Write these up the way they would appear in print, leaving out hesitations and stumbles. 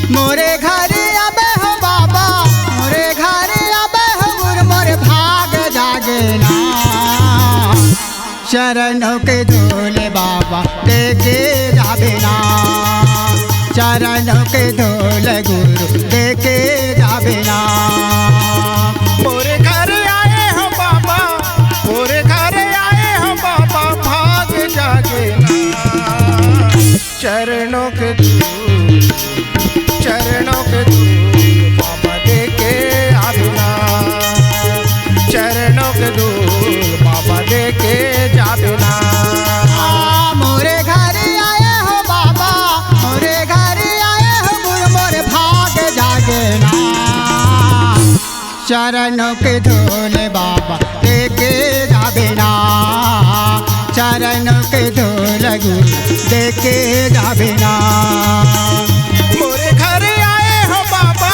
मोरे घर आबे हो बाबा, मोरे घर आबे हो गुर मोर भाग जागे ना। चरणों के धूल बाबा देके जाबे ना, चरणों के धूल गुरु देके जाबे ना। मोरे घर आए हो बाबा, मोरे घर आए हो बाबा भाग जागे ना। चरणों के धूल, चरणों के धूल बाबा देके आबिना, चरणों के धूल बाबा देके जाबिना। मोरे घर आए हो बाबा, मोरे घर आए हो गुरु मोर भाग जागे ना। चरणों के धूल बाबा देके जाबे ना, चरणों के धूल गुरु देके जाबे ना। मोरे घर आए हो बाबा,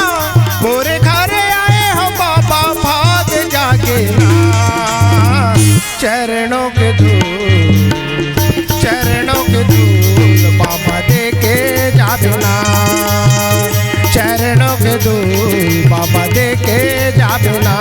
मोरे घर आए हो बाबा भाग जागे ना। चरणों के धूल, चरणों के धूल बाबा देके जाबिना, चरणों के धूल बाबा देके जाबिना।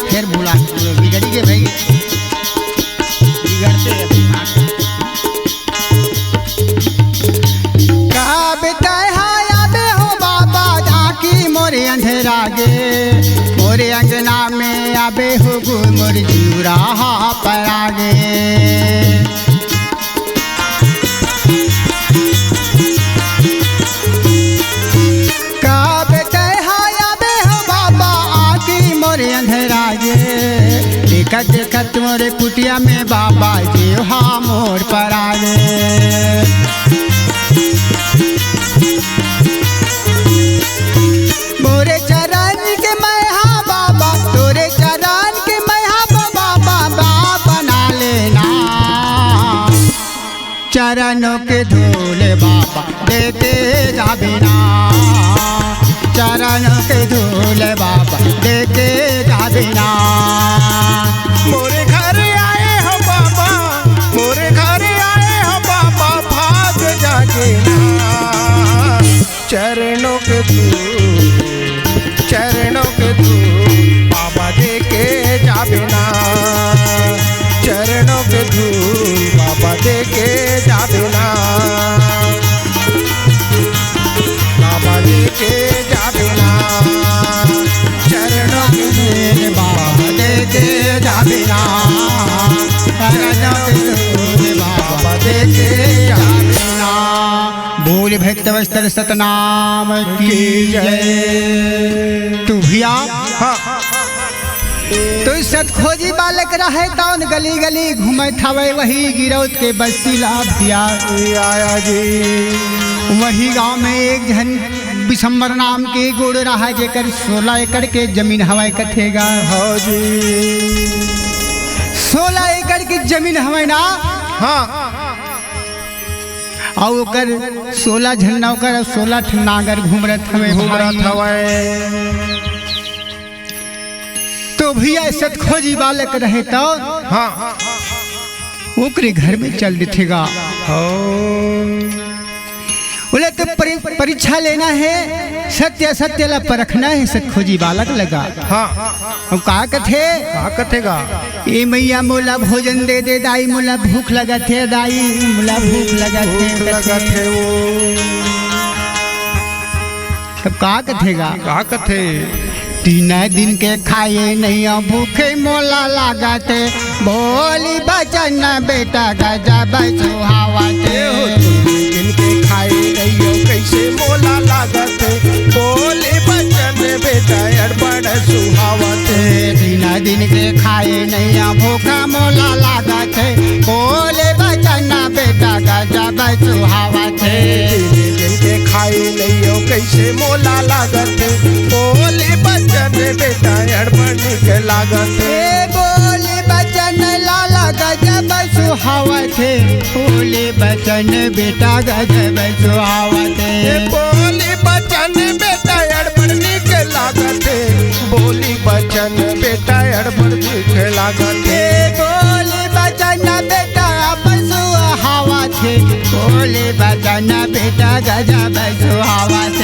फिर भूला बिगड़ी के भाई बिगड़ते हो बाबा जाकी मोरे अंधेरा गे, मोरे अंगना में आबे हो गु मोर जीवरा पर आगे। देखत देखत मोरे कुटिया में बाबा जी हाँ मोर पर आगे। मोरे चरण के मैं हाँ बाबा, तोरे चरण के मैं हाँ बाबा बाबा बना लेना। चरणों के धूल बाबा देते जाबे ना, चरणों के धूल बाबा देके जाबे ना। मोरे घर आए हो बाबा, मोरे घर आए हो बाबा भाग जागे ना। चरणों के धूल, चरणों के धूल बाबा देके जाबे ना, चरणों के धूल बाबा देके जाबे ना, बाबा देके जाबे ना। चरणों के धूल बाबा देके जाबे ना, चरणों के धूल बाबा देके जाबे ना। बोल भक्तवत्सल सतनाम की जय। तू भैया हाँ तो सतखोजी बालक रहे तौन गली गली घूमत हवे, वही गिरौत के बस्ती ला भैया आया जी। वही गांव में एक जन बिशंबर नाम के गुड़ रहा जेकर 16 एकड़ के जमीन हवा कथेगा। हाँ जी 16 एकड़ की जमीन हवा ना। हाँ और ओकर 16 झंडा ओकर 16 ठनागर घूमरत हवे घूमरत हवे। तो भैया सतखोजी बालक रहे तो हाँ ओकरे घर में चल दिखेगा। बोले तो परीक्षा लेना है, सत्य सत्य ला परखना है। सतखोजी बालक लगा हाँ और का कथेगा ये मैया मोला भोजन दे दे दाई, मोला भूख लगा थे दाई, मोला भूख लगा थे वो तब का कथेगा कथे 3 दिन के खाए नहीं भूखे मोला लागते, बोली बचन बेटा गजब सुहावते। 3 दिन के खाई नहीं कैसे मोला लागत बोले बचन बेटा अड़बड़ सुहावत तीना दिन के खाए नहीं भूखा मोला लागत बोले बचन बेटा गजब सुहावत दिन के खाई नहीं कैसे मोला लागत बोले बचन बेटा अड़बड़ निक लागत बोले बचन लाला गजब सुहावत बोले बचन बेटा गजब सुहावत बोली बचन बेटा अड़बड़ निक लागत बोली बचन बेटा अड़बड़ निक लागत बोले बचन बेटा सुहावत बोले बचन बेटा गजब सुहावत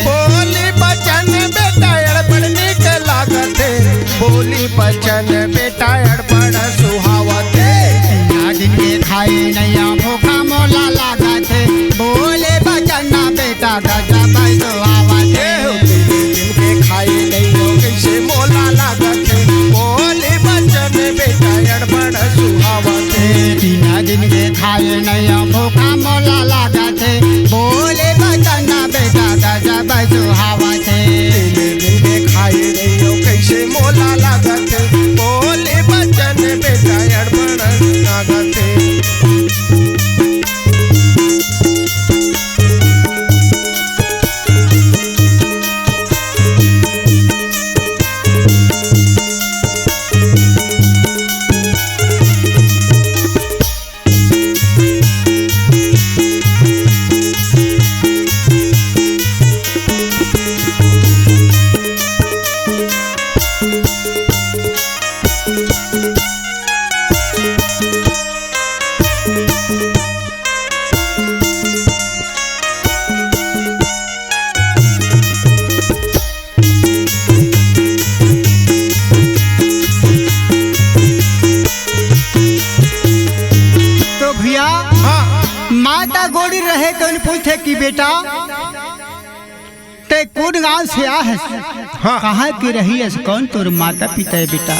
बोली बचन बेटा अड़बड़ निक लागत बोली बचन बेटा अड़बड़ सुहावत दिन के खाई नैया भूखा मोला लागत बोले बचन बेटा गजब सुहावत दिन के खाई नहीं कैसे मोला लागत बोली बचन बेटा अड़बड़ सुहावत तीना दिन के खाए नैया भूखा मोला लागत बोले बचन बेटा गजब सुहावत दिन के खाई नहीं कैसे मोला लागत बोले बचन बेटा अड़बड़ लागत तो भैया माता गोड़ी रहे कौन पूछे कि बेटा ते कौन गांव से आ है कहाँ के रही है कौन तोर माता पिता है बेटा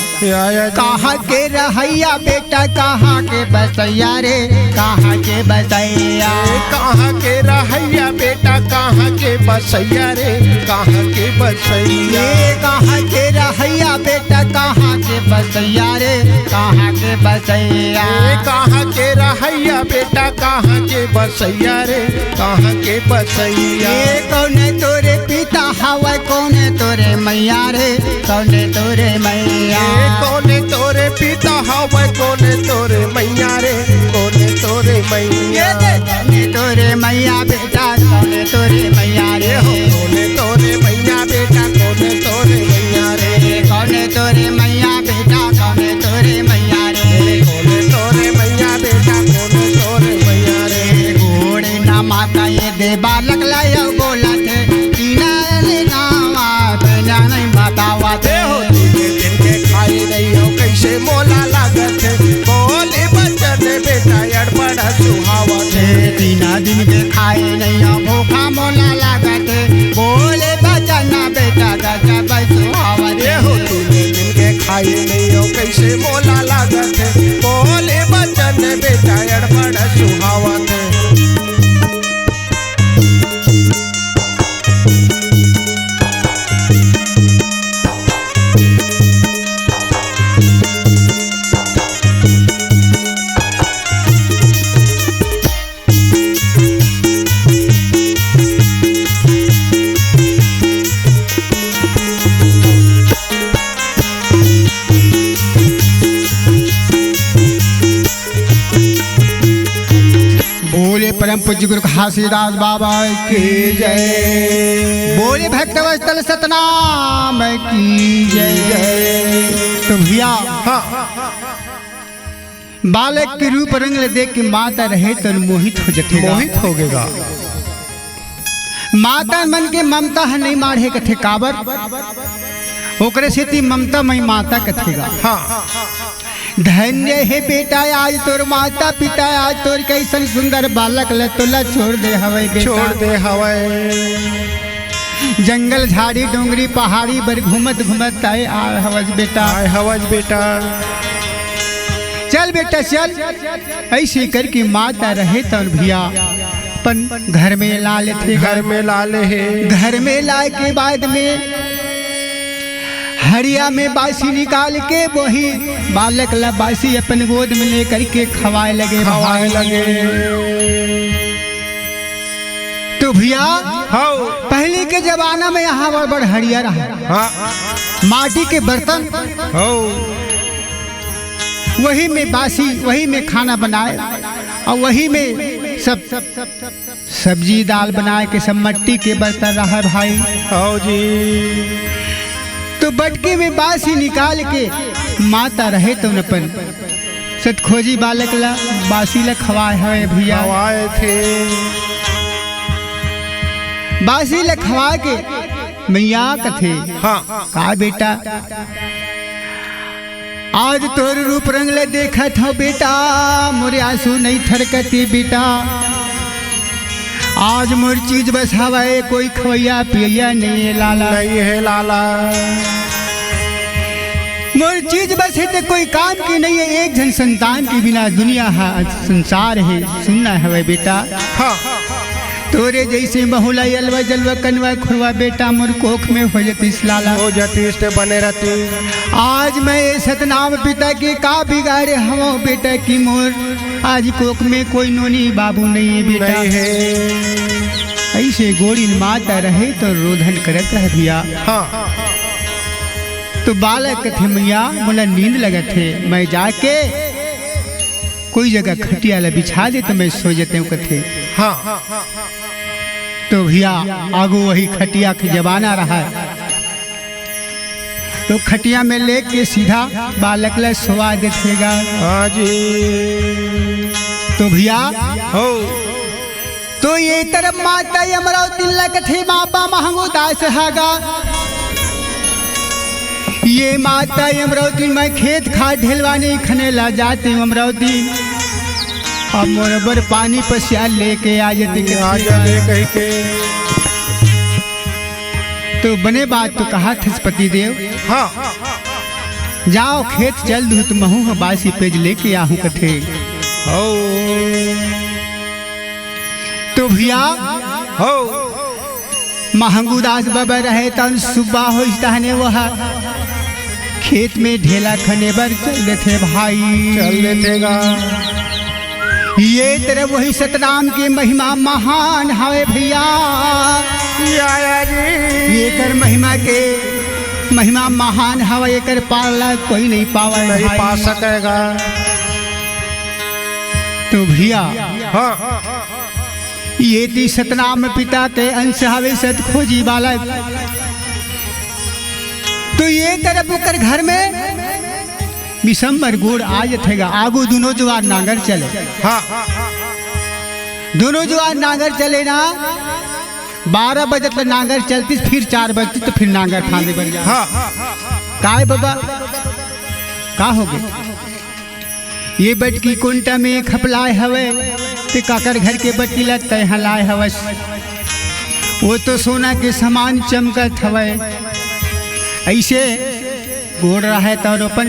कहाँ के रहैया बेटा कहाँ के बसैया रे कहाँ के बसैया कहाँ के रहैया बेटा कहाँ के बसैया रे कहाँ के बसैया कहाँ के रहैया बेटा कहाँ के बसैया रे कहाँ के बसैया कहाँ के रहैया बेटा कहाँ के बसैया रे कहाँ के बसैया कौने तोरे पिता हवा कौने तोरे मैया रे कौने तोरे मैया कौने तोरे पिता हवा कौने तोरे मैया रे कौने तोरे मैया कौने तोरे मैया बेटा कौने तोरे मैया रे कौने तोरे मैया बेटा कौने तोरे मैया रे कौने तोरे मैया बेटा कौने तोरे मैया रे कौने तोरे मैया बेटा कौने तोरे मैया रे घोड़े ना माता ये दे बालक लाया बोला थे तीना नावा बिना नहीं बतावा थे दिन के खाई नहीं हो कैसे मोला लागत बोले बचन बेटा अड़बड़ सुहावत तीना दिन के खाए नहीं भूखा मोला लागत बोले बचन बेटा गजब सुहावत दिन के खाई नहीं हो कैसे मोला लागत बोले बचन बेटा अड़बड़ सुहावत बोले परम पूज्य गुरु घासीदास बाबा की जय बोले भक्तवत्सल सतनाम की जय। तो भैया बालक के रूप रंग ले देख के माता रहे तो मोहित हो जठेगा मोहित हो गएगा माता मन के ममता है नहीं माढ़े कथे काबर ओकरे से ती ममता मई माता कथेगा धन्य है बेटा आज तोर माता पिता आज तोर कैसन सुंदर बालक ले तोला छोड़ दे हवे बेटा छोड़ दे हवाए जंगल झाड़ी डोंगरी पहाड़ी बर घूमत घूमत आए आ हवज बेटा आए हवज बेटा चल बेटा चल ऐसे करके माता रहे तो भैया अपन घर में ला लेते। घर में लाले है। घर में लाए के बाद में हरिया में बासी निकाल के वही बालक ला बासी अपन गोद में लेकर के खवाए लगे। तो भैया पहले के जमाना में यहाँ बड़ हरिया रहा। माटी के बर्तन वही में बासी वही में खाना बनाए और वही में सब सब्जी दाल बनाए के सब मट्टी के बर्तन रहा भाई। जी तो बटके में बासी निकाल के माता रहे तो नपन सतखोजी बालक ला बासी ला खवाए है भैया। खवाए थे बासी ला खवा के मैया कथे। का बेटा आज तोर रूप रंग ले देखत हो बेटा, मोरे आंसू नहीं थरकती बेटा। आज मोर चीज बस हवाए कोई खवैया पिया नहीं है लाला। नहीं है लाला। मोर चीज बस है तो कोई काम की नहीं है। एक जन संतान के बिना दुनिया है संसार है सुनना है बेटा। तोरे जैसे बहुला यलवा जलवा कनवा खुरवा बेटा मोर कोख में हो जतीस लाला। हो जतीस बने रहती। आज मैं सतनाम पिता के का बिगाड़े हवा बेटा की मोर आज कोख में कोई नोनी बाबू नहीं है बेटा। नहीं है। ऐसे गोड़ी माता रहे तो रोधन करत रह भैया। तो बालक थे मैया बोला नींद लगत थे मैं जाके कोई जगह खटिया ला बिछा दे तो मैं सो जाते हूँ कथे। तो भैया आगू वही खटिया का जमाना रहा। तो खटिया में लेके सीधा बालक ला सोवा देगा। तो भैया तो ये तरफ माता अमरावती लगथे बाबा महंगो दास हागा। ये माता अमरावती मैं खेत खाद ढेलवाने खने ला जाती हूँ अमरावती। अब मोरबर पानी पसिया लेके आ जाते कह के। तो बने बात तो कहा था पति देव। जाओ खेत चल दू तो महू बासी पेज लेके आहू कथे। तो भैया महंगूदास बाबा रहे तन सुबह हो वह खेत में ढेला खने बर चल थे भाई। चल देगा। ये तरफ वही सतराम की महिमा महान है भैया। ये कर महिमा महान हवा ये कर पाला कोई नहीं पावा नहीं पा सकेगा। तो भैया ये ती सतनाम पिता के अंश हवे सत खोजी बालक। तो ये तरफ कर घर में विशंबर गुड़ आज थेगा। आगू दोनों जवान नांगर चले। दोनों जवान नांगर चले ना 12 बजे तक नांगर चलती फिर 4 बजे तो फिर नांगर फांदे बन जा। काय बाबा का हो गए ये बटकी कुंटा में खपलाए हवे ते काकर घर के बटकी ला तय हलाए हवस। वो तो सोना के समान चमकत हवे। ऐसे गोड़ रहा तो अपन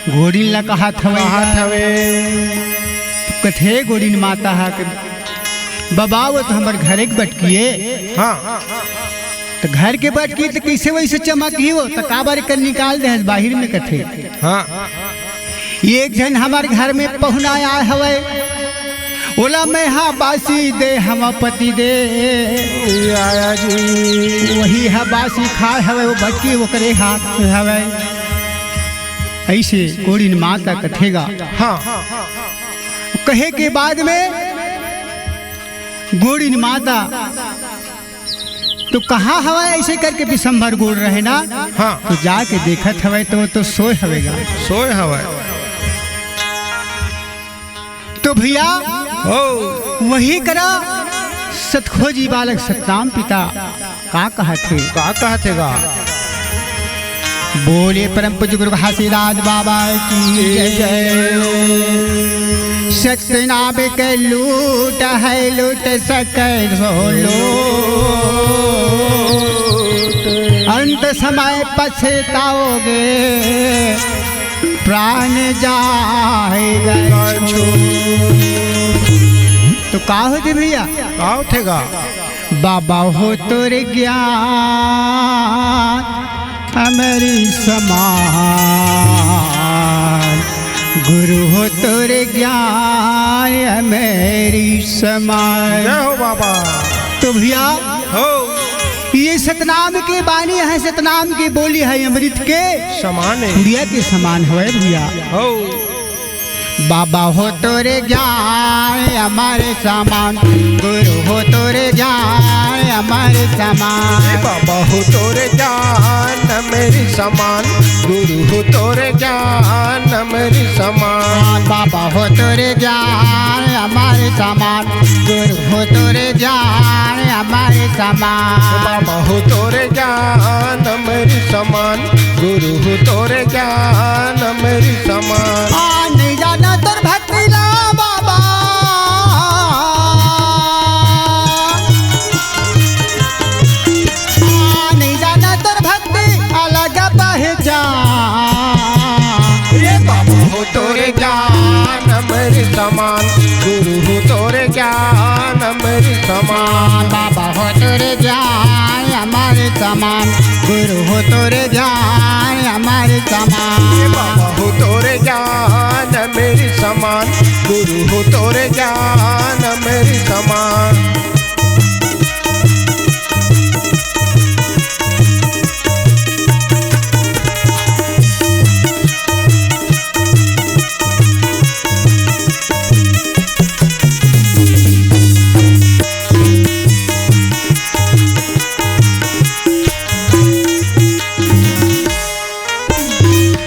घोड़ी ला कहा थवे कथे गोड़ी माता हा के बाबा वो तो हमारे घर के बटकिए। तो घर के बटकी तो कैसे वैसे चमक ही हो तो काबर कर निकाल दे बाहर में कथे। एक जन हमारे घर में पहुना आया हवे बोला मैं हाँ बासी दे हम पति दे। वही है बासी खाए हवे वो बटकी वो करे हाथ हवे। ऐसे कोड़ी माता कथेगा। कहे के बाद में गोड़ी माता तो कहाँ हवा ऐसे करके विशंभर गोड़ रहे ना। तो जाके देखत हवे तो सोए हवेगा। सोए हवे। तो भैया वही करा सतखोजी बालक सतनाम पिता का कहतेगा। बोले परम पूज्य गुरु घासीदास बाबा की जय। सत्य नाम के लूट है लूट सके अंत समय पछताओगे प्राण जाएगा। तो का होते भैया का उठेगा बाबा हो तोरे ज्ञान हमारी समान गुरु हो तोरे ज्ञान हमारी समान। जय हो बाबा। तो भैया हो ये सतनाम के बानी है, सतनाम की बोली है अमृत के समान है भैया के समान है भैया। हो बाबा हो तोरे ज्ञान हमारे समान गुरु हो तोरे ज्ञान हमारे समान। बाबा हो तोरे ज्ञान मेरी समान गुरु हो तोरे ज्ञान मेरी समान। बाबा हो तोरे ज्ञान हमारे समान गुरु हो तोरे ज्ञान हमारे समान। बाबा हो तोरे ज्ञान मेरी समान गुरु हो तोरे ज्ञान मेरी समान। नहीं जाना तर भक्ति ला बाबा नहीं जाना तर भक्ति अलग पहचान। ये बाबा हो तोरे ज्ञान मेरी समान गुरु हो तोरे ज्ञान मेरी समान। बाबा हो तोरे ज्ञान हमारे समान गुरु हो तोरे ज्ञान हमारे समान। बाबा हो तोरे ज्ञान मेरी समान गुरु हो तोरे ज्ञान मेरी समान।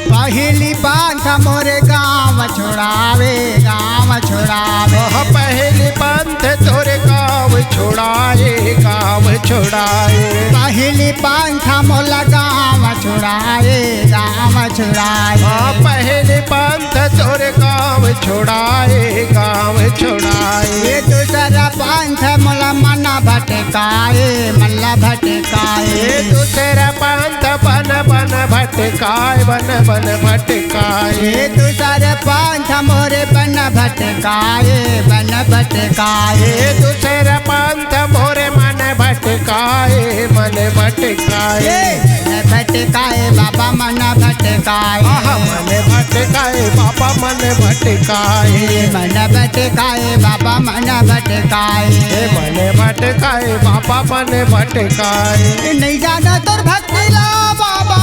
पहली पंथ मोरे गाँव छोड़ावे गाँव छोड़ावे। पहली पंथ तोरे गाँव छोड़ाए गाँव छोड़ाए। पहली पंथ मोला गाँव छोड़ाए गाँव छोड़ाए। पहली पंथ तोरे गाँव छोड़ाए गाँव छोड़ाए। ये दूसरा पंथ मोला मना भटकाए मल्ला भटकाए। दूसरा पंथ बन बन भटकाए बन बन भटकाए। ये दूसरा पंथ मोरे बन भटकाए बन भटकाए। दूसरा पंथ मोरे मन भटकाए मन भटकाए। मन भटकाए बाबा मन भटकाए। मन भटकाए बाबा मन भटकाए। मन भटकाए बाबा मन भटकाए। मन भटकाए बाबा मन भटकाए। नहीं जाना तोर भक्ति ला बाबा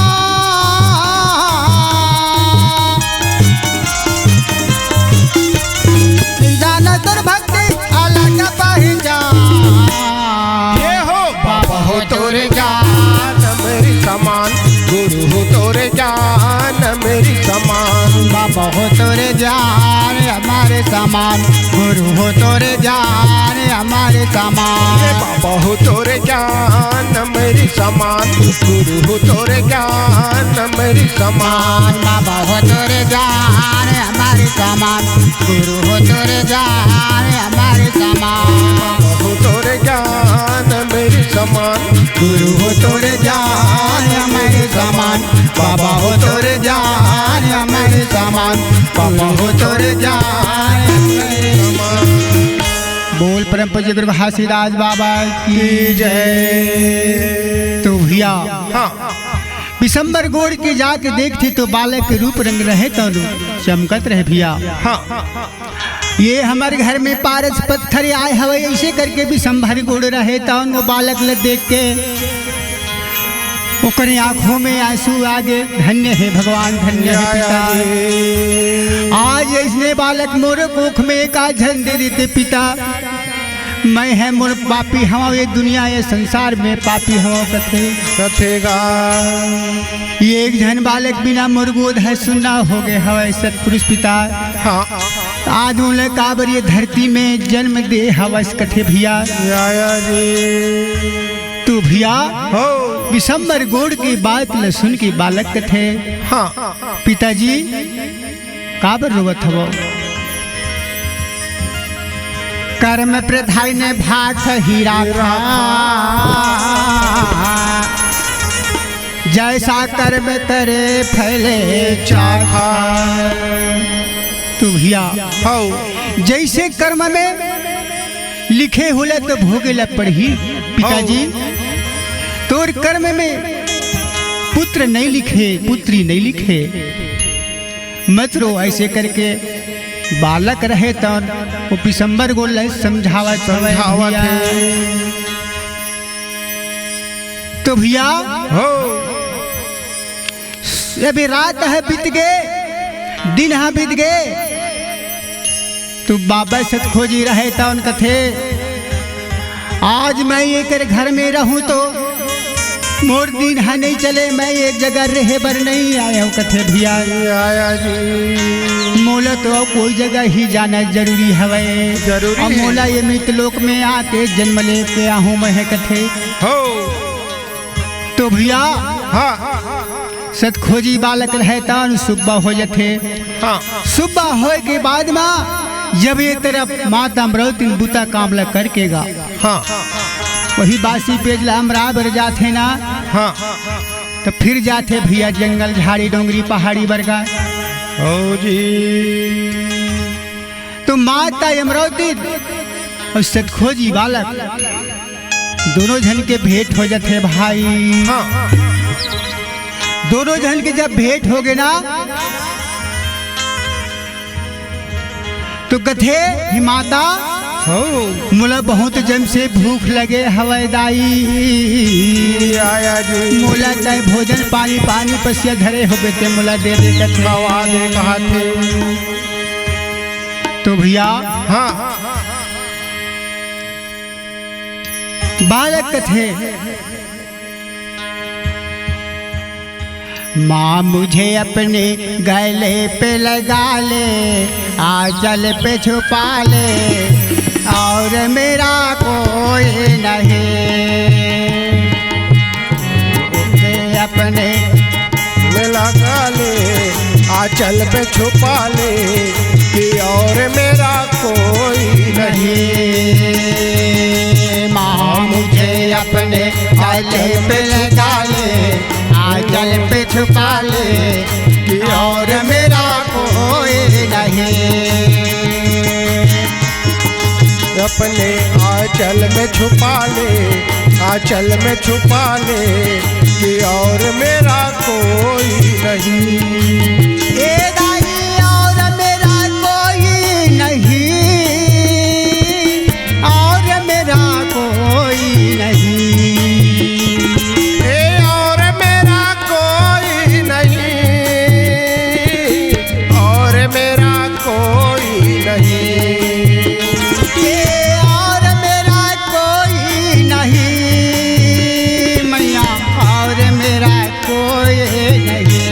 नहीं जाना तोर भक्ति अलग पहचान। ये हो बाबा हो तोरे ज्ञान मेरी समान गुरु हो तोरे ज्ञान मेरी समान। बाबा हो तोरे ज्ञान हमारे समान गुरु हो तोरे ज्ञान हमारे समान। बाबा हो तोरे ज्ञान मेरी समान गुरु हो तोरे ज्ञान मेरी समान। बाबा हो तोरे ज्ञान हमारे समान गुरु हो तोरे ज्ञान हमारे समान। हो तोरे ज्ञान मेरी समान गुरु हो तोरे ज्ञान हमारे समान। बाबा हो तोरे ज्ञान हमारे समान बाबा हो तोरे ज्ञान हमारे समान। बोल परम पूज्य गुरु घासीदास बाबा की जय। तो भैया हाँ विशंबर गोड़ के जाके देखते तो बालक के रूप रंग रहे तो चमकत रहे भैया। हाँ ये हमारे घर में पारस पत्थर आए हवे ऐसे करके विशंभर गोड़ रहे तो वो बालक ले देख के ओकरे आंखों में आंसू आगे। धन्य है भगवान धन्य है पिता। आज इसने बालक मोर कोख में एक झन दे देते पिता। मैं है मोर पापी हवा ये दुनिया ये संसार में पापी हवा कथे कथेगा। ये एक जन बालक बिना मोर गोद है सुनना हो गए हवा सतपुरुष पिता। हाँ आज उन्हें काबर ये धरती में जन्म दे हवस कथे भैया। तू भैया हो विशंबर गोड़ की बात ल सुन की बालक कथे। हाँ पिताजी काबर रोवत हवो। कर्म प्रधान भाग हीरा जैसा कर्म करे फैले चाखा। तू भैया हो जैसे कर्म में लिखे हुए तो भोगेला पढ़ी पिताजी। तोर कर्म में पुत्र नहीं लिखे, पुत्री नहीं लिखे, मत रो। ऐसे करके बालक रहे तो वो पिसंबर गोल समझावा तो भैया हो अभी रात है बीत गए, दिन है बीत गए, तो बाबा सत खोजी रहे था उनका थे आज मैं एक घर में रहूं तो मोर दिन है नहीं चले, मैं एक जगह रहे बर नहीं आया हूँ कथे भैया आया जी। मोला तो कोई जगह ही जाना जरूरी है, जरूरी और मोला ये मृत लोक में आके जन्म ले के आहूँ मैं कथे हो। तो भैया हाँ सत खोजी बालक रहता सुबह हो जाते। हाँ सुबह हो के बाद में जब ये तरफ माता अमरावती बूता कामला करकेगा, हाँ वही बासी पेजला हमरा बर जाते ना, हाँ तो फिर जाते भैया जंगल झाड़ी डोंगरी पहाड़ी बरगा। ओ जी तो माता अमरावती और सतखोजी बालक दोनों जन के भेंट हो जाते भाई। हाँ दोनों जन के जब भेंट हो गए ना तो कथे ही माता हो मोला बहुत जम से भूख लगे हवैदाई, आया जी। मोला चाहे भोजन पानी पानी पसिया धरे हो बेटे मोला दे दे कथे खवा दे कहा थे। तो भैया हाँ बालक कथे माँ मुझे अपने गले पे लगा ले, आंचल पे छुपा ले, और मेरा कोई नहीं। मुझे अपने में लगा ले, आंचल पे छुपा ले, कि और मेरा कोई नहीं। माँ मुझे अपने गले पे लगा ले, आंचल पे छुपा ले, कि और मेरा कोई नहीं। अपने आंचल में छुपा ले, आंचल में छुपा ले, कि और मेरा कोई नहीं। ए दाई और मेरा कोई नहीं, और मेरा कोई नहीं। ए और मेरा कोई नहीं, और मेरा कोई नहीं। ये और मेरा कोई नहीं मैया, और मेरा कोई नहीं।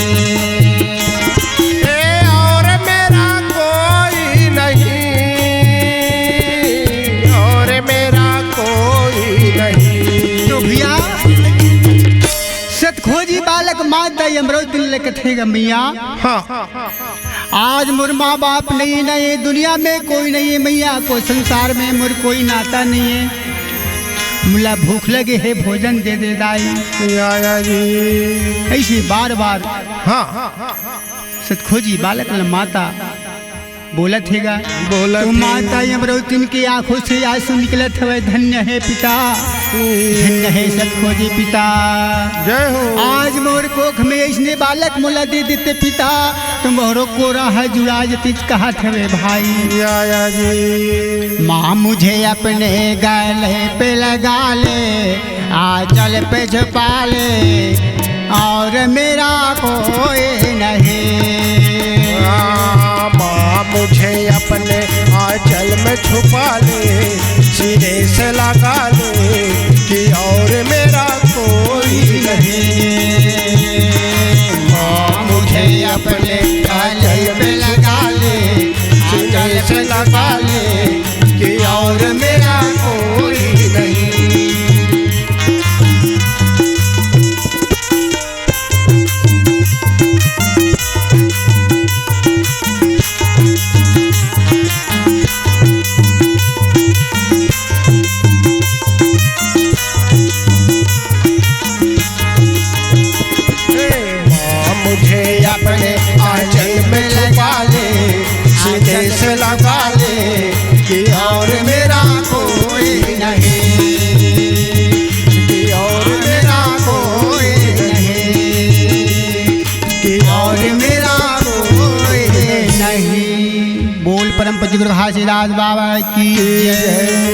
ए और मेरा कोई नहीं, और मेरा कोई नहीं। तो भैया सतखोजी बालक माता अमरावती लेके थे मैया। हाँ आज मोर माँ बाप नहीं नहीं, दुनिया में कोई नहीं है मैया, कोई संसार में मोर कोई नाता नहीं है। मुला भूख लगे है भोजन दे दे दाई। आया जी। ऐसे बार बार हाँ सतखोजी बालक माता बोलत हैगा, बोलत तो है। माता अमरावती की आंखों से आंसू निकलत है। धन्य है पिता, धन्य है सतखोजी पिता। जय हो। आज मोर कोख में इसने बालक मोला दे देते पिता, तुम मोरो कोरा है जुड़ा जती कहा थे भाई। आया जी। माँ मुझे अपने गले पे लगा ले, आंचल पे छुपा ले, और मेरा कोई नहीं। माँ मुझे अपने आंचल में छुपा ले, सीने से लगा ले, कि और मेरा कोई नहीं। माँ मुझे अपने गले पे लगा ले, आंचल पे लगा ले, कि और मेरा कोई नहीं। मुझे अपने आंचल में छुपा ले, सीधे से लगा ले, कि और मेरा सतगुरु घासीदास बाबा की जय।